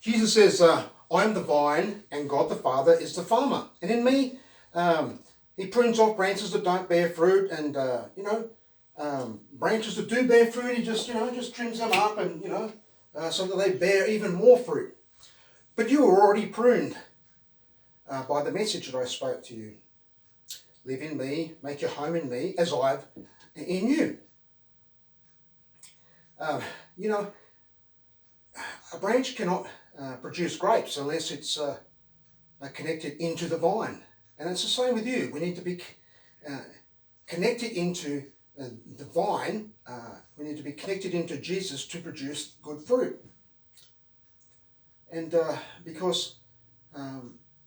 Jesus says, I am the vine and God the Father is the farmer. And in me, he prunes off branches that don't bear fruit and, branches that do bear fruit, he just trims them up and, so that they bear even more fruit. But you are already pruned by the message that I spoke to you. Live in me, make your home in me, as I've in you. A branch cannot produce grapes unless it's connected into the vine. And it's the same with you. We need to be connected into the vine. We need to be connected into Jesus to produce good fruit. And because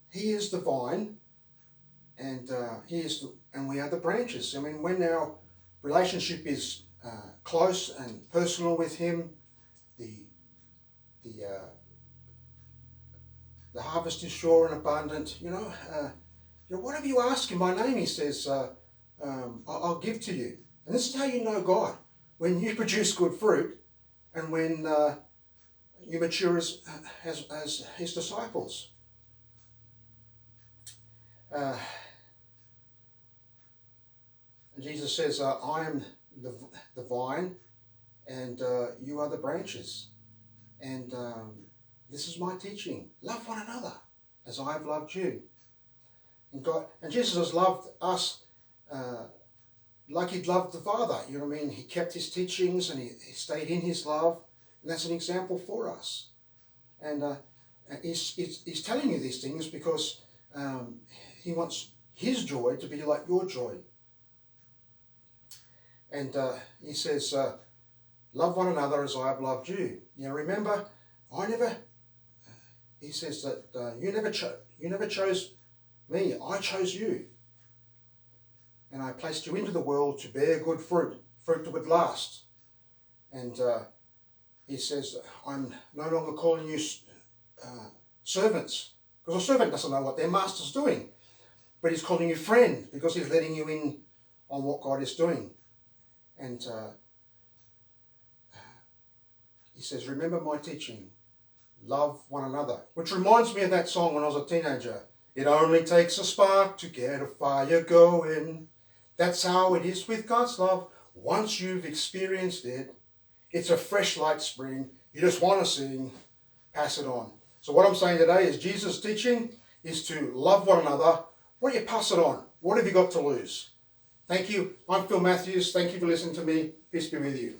he is the vine, and and we are the branches. I mean, when our relationship is close and personal with him, the harvest is sure and abundant. Whatever you ask in my name, he says, I'll give to you. And this is how you know God. When you produce good fruit, and when you mature as his disciples. Jesus says, I am the vine, and you are the branches. And this is my teaching. Love one another as I have loved you. And Jesus has loved us like he'd loved the Father. You know what I mean? He kept his teachings and he stayed in his love. And that's an example for us. And he's telling you these things because he wants his joy to be like your joy. And he says, love one another as I have loved you. Now remember, he says that you never chose me, I chose you. And I placed you into the world to bear good fruit that would last. And he says, I'm no longer calling you servants, because a servant doesn't know what their master's doing. But he's calling you friend, because he's letting you in on what God is doing. And he says, remember my teaching, love one another. Which reminds me of that song when I was a teenager. It only takes a spark to get a fire going. That's how it is with God's love. Once you've experienced it, it's a fresh light spring. You just want to sing, pass it on. So what I'm saying today is Jesus' teaching is to love one another. Why don't you pass it on? What have you got to lose? Thank you. I'm Phil Matthews. Thank you for listening to me. Peace be with you.